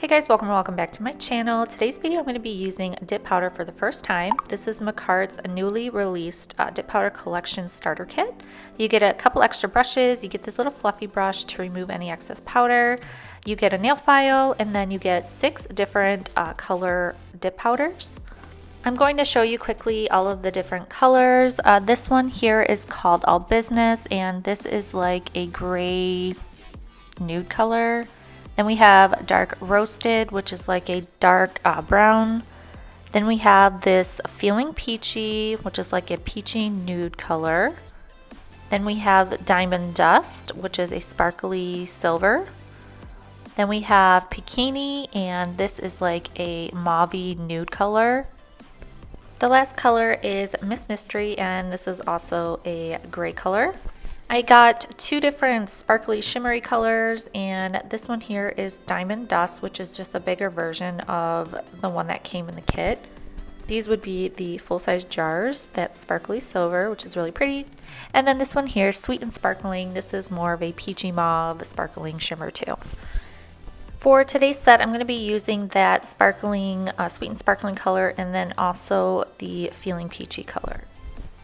Hey guys, welcome back to my channel. Today's video I'm going to be using dip powder for the first time. This is Makartt's newly released dip powder collection starter kit. You get a couple extra brushes, you get this little fluffy brush to remove any excess powder, you get a nail file, and then you get 6 different color dip powders. I'm going to show you quickly all of the different colors. This one here is called All Business, and this is like a gray nude color. Then we have Dark Roasted, which is like a dark brown. Then we have this Feeling Peachy, which is like a peachy nude color. Then we have Diamond Dust, which is a sparkly silver. Then we have Bikini, and this is like a mauvey nude color. The last color is Miss Mystery, and this is also a gray color. I got 2 different sparkly shimmery colors, and this one here is Diamond Dust, which is just a bigger version of the one that came in the kit. These would be the full-size jars. That's sparkly silver, which is really pretty. And then this one here, Sweet and Sparkling. This is more of a peachy mauve sparkling shimmer too. For today's set, I'm going to be using that sparkling, Sweet and Sparkling color, and then also the Feeling Peachy color.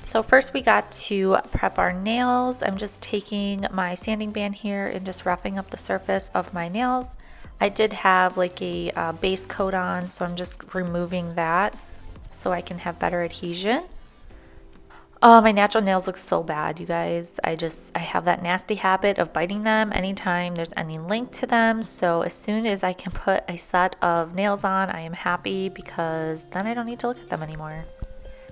So first we got to prep our nails. I'm just taking my sanding band here and just roughing up the surface of my nails. I did have like a base coat on, so I'm just removing that so I can have better adhesion. My natural nails look so bad, you guys. I have that nasty habit of biting them anytime there's any link to them. So as soon as I can put a set of nails on, I am happy because then I don't need to look at them anymore.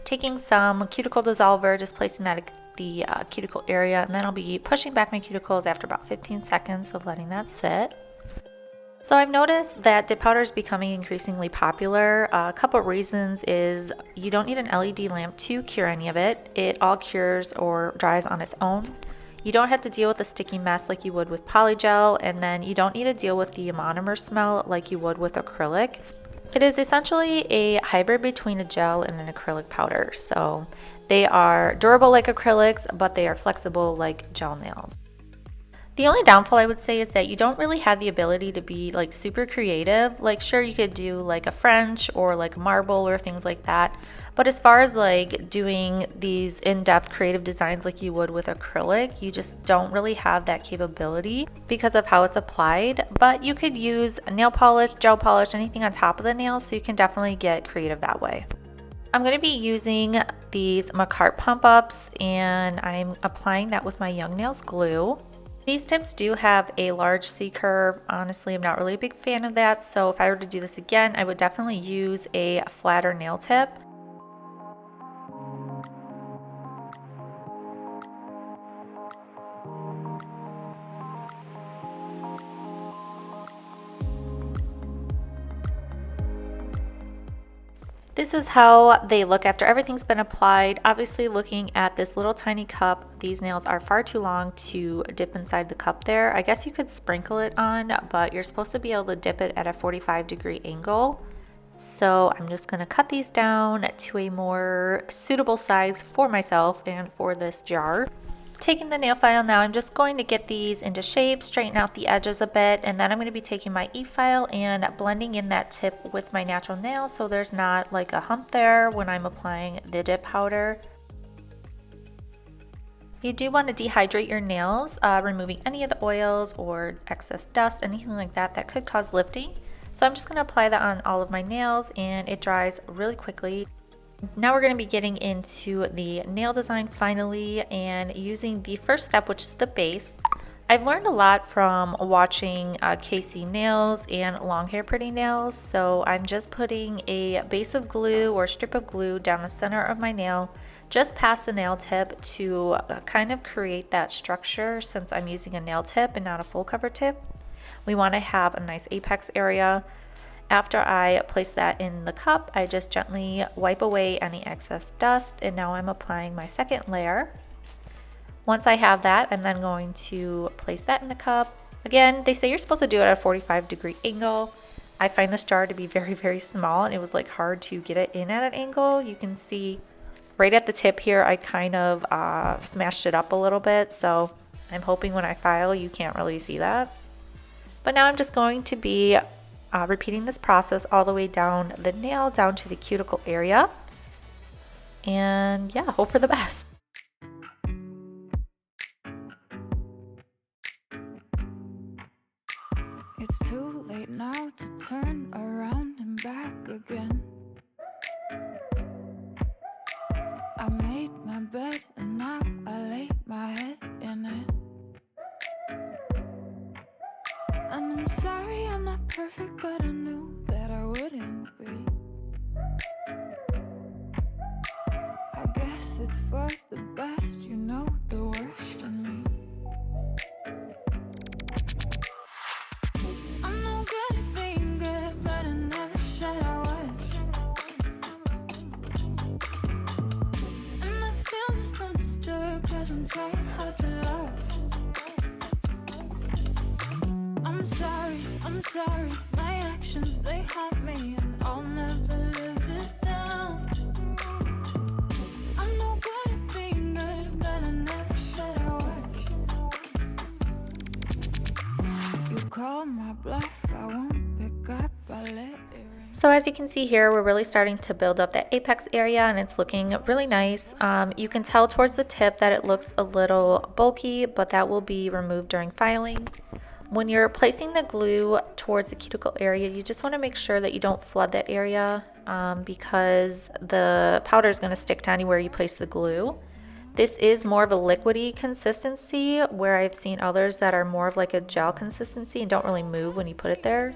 Taking some cuticle dissolver, just placing that at the cuticle area, and then I'll be pushing back my cuticles after about 15 seconds of letting that sit. So I've noticed that dip powder is becoming increasingly popular. A couple reasons is you don't need an LED lamp to cure any of it. It all cures or dries on its own. You don't have to deal with the sticky mess like you would with polygel, and then you don't need to deal with the monomer smell like you would with acrylic. It is essentially a hybrid between a gel and an acrylic powder. So they are durable like acrylics, but they are flexible like gel nails. The only downfall I would say is that you don't really have the ability to be like super creative. Like sure, you could do like a French or like marble or things like that. But as far as like doing these in-depth creative designs like you would with acrylic, you just don't really have that capability because of how it's applied. But you could use nail polish, gel polish, anything on top of the nails, so you can definitely get creative that way. I'm going to be using these Makartt pump ups, and I'm applying that with my Young Nails glue. These tips do have a large C-curve. Honestly, I'm not really a big fan of that, so if I were to do this again, I would definitely use a flatter nail tip. This is how they look after everything's been applied. Obviously, looking at this little tiny cup, these nails are far too long to dip inside the cup there. I guess you could sprinkle it on, but you're supposed to be able to dip it at a 45-degree angle. So I'm just going to cut these down to a more suitable size for myself and for this jar. Taking the nail file now, I'm just going to get these into shape, straighten out the edges a bit, and then I'm going to be taking my e-file and blending in that tip with my natural nail so there's not like a hump there when I'm applying the dip powder. You do want to dehydrate your nails, removing any of the oils or excess dust, anything like that that could cause lifting. So I'm just going to apply that on all of my nails, and it dries really quickly. Now we're going to be getting into the nail design finally, and using the first step, which is the base. I've learned a lot from watching Casey Nails and Long Hair Pretty Nails, so I'm just putting a base of glue or strip of glue down the center of my nail, just past the nail tip to kind of create that structure since I'm using a nail tip and not a full cover tip. We want to have a nice apex area. After I place that in the cup, I just gently wipe away any excess dust, and now I'm applying my second layer. Once I have that, I'm then going to place that in the cup. Again, they say you're supposed to do it at a 45-degree angle. I find this jar to be very, very small, and it was like hard to get it in at an angle. You can see right at the tip here, I kind of smashed it up a little bit, so I'm hoping when I file you can't really see that. But now I'm just going to be repeating this process all the way down the nail, down to the cuticle area. And yeah, hope for the best. It's too late now to turn around and back again. I made my bed and now I lay my head in it. And I'm sorry I'm not perfect, but I knew that I wouldn't be. I guess it's for the best, you know the worst in me. I'm no good at being good, but I never said I was. And I feel misunderstood, cause I'm trying hard to love. I'm sorry, my actions, they haunt me, and I'll never live it down. I'm no good at being good, but I never said I was. You call my bluff, I won't pick up, I let it ring. So as you can see here, we're really starting to build up that apex area and it's looking really nice. You can tell towards the tip that it looks a little bulky, but that will be removed during filing. When you're placing the glue towards the cuticle area, you just want to make sure that you don't flood that area because the powder is going to stick to anywhere you place the glue. This is more of a liquidy consistency, where I've seen others that are more of like a gel consistency and don't really move when you put it there.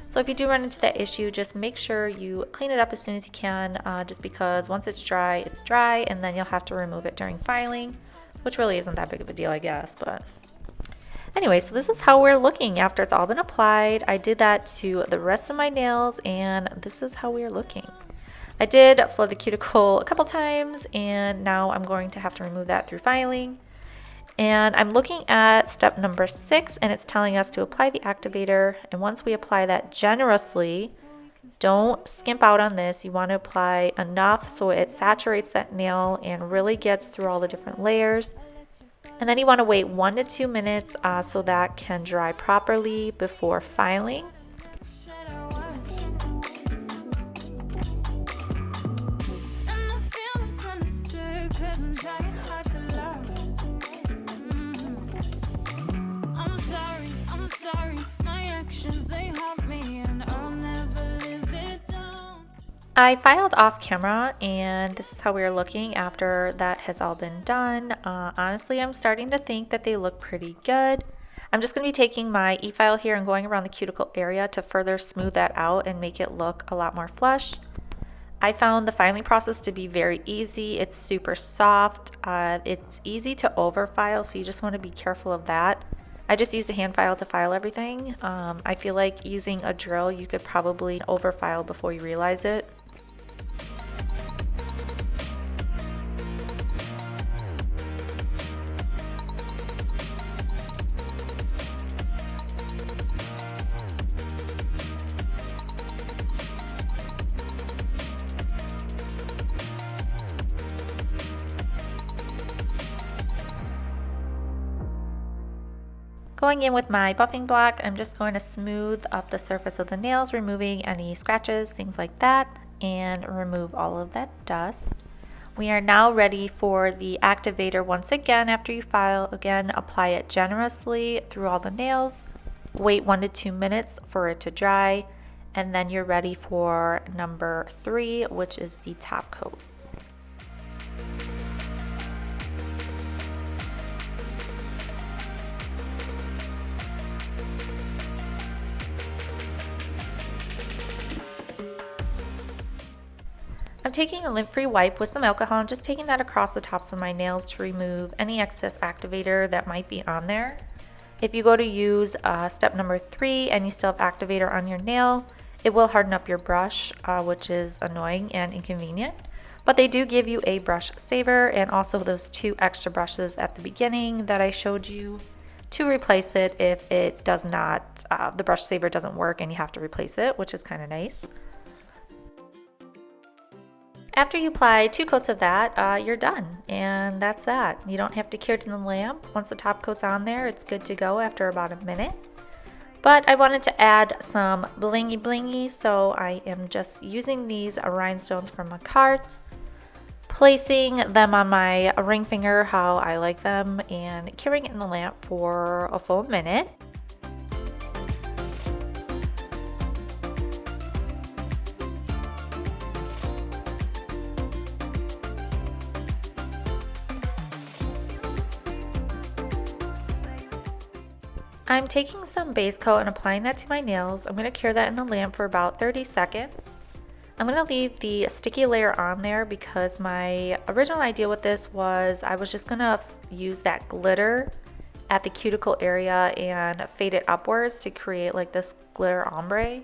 So if you do run into that issue, just make sure you clean it up as soon as you can, just because once it's dry, and then you'll have to remove it during filing, which really isn't that big of a deal, I guess. But anyway, so this is how we're looking after it's all been applied. I did that to the rest of my nails, and this is how we're looking. I did flood the cuticle a couple times, and now I'm going to have to remove that through filing. And I'm looking at step number 6, and it's telling us to apply the activator. And once we apply that generously, don't skimp out on this. You want to apply enough so it saturates that nail and really gets through all the different layers. And then you want to wait 1 to 2 minutes so that can dry properly before filing. I filed off camera, and this is how we are looking after that has all been done. Honestly, I'm starting to think that they look pretty good. I'm just going to be taking my e-file here and going around the cuticle area to further smooth that out and make it look a lot more flush. I found the filing process to be very easy. It's super soft. It's easy to overfile, so you just want to be careful of that. I just used a hand file to file everything. I feel like using a drill, you could probably overfile before you realize it. Going in with my buffing block, I'm just going to smooth up the surface of the nails, removing any scratches, things like that, and remove all of that dust. We are now ready for the activator. Once again, after you file, again, apply it generously through all the nails. Wait 1 to 2 minutes for it to dry, and then you're ready for number 3, which is the top coat. I'm taking a lint-free wipe with some alcohol and just taking that across the tops of my nails to remove any excess activator that might be on there. If you go to use step number 3 and you still have activator on your nail, it will harden up your brush, which is annoying and inconvenient. But they do give you a brush saver and also those 2 extra brushes at the beginning that I showed you to replace it if it does not, the brush saver doesn't work and you have to replace it, which is kind of nice. After you apply 2 coats of that, you're done, and that's that. You don't have to cure it in the lamp. Once the top coat's on there, it's good to go after about a minute. But I wanted to add some blingy blingy, so I am just using these rhinestones from Makartt, placing them on my ring finger how I like them, and curing it in the lamp for a full minute. I'm taking some base coat and applying that to my nails. I'm going to cure that in the lamp for about 30 seconds. I'm going to leave the sticky layer on there because my original idea with this was I was just going to use that glitter at the cuticle area and fade it upwards to create like this glitter ombre.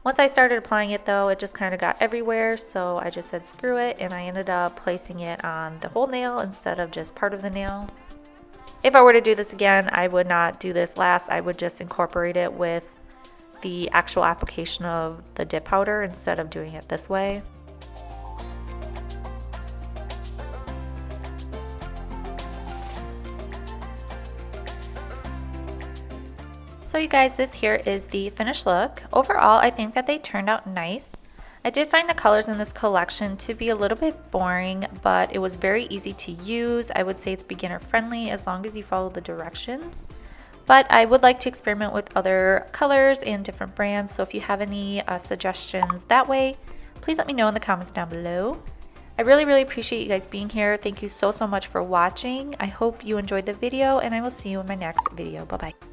Once I started applying it though, it just kind of got everywhere, so I just said screw it, and I ended up placing it on the whole nail instead of just part of the nail. If I were to do this again, I would not do this last. I would just incorporate it with the actual application of the dip powder instead of doing it this way. So you guys, this here is the finished look. Overall, I think that they turned out nice. I did find the colors in this collection to be a little bit boring, but it was very easy to use. I would say it's beginner friendly as long as you follow the directions. But I would like to experiment with other colors and different brands, so if you have any suggestions that way, please let me know in the comments down below. I really appreciate you guys being here. Thank you so much for watching. I hope you enjoyed the video, and I will see you in my next video. Bye bye.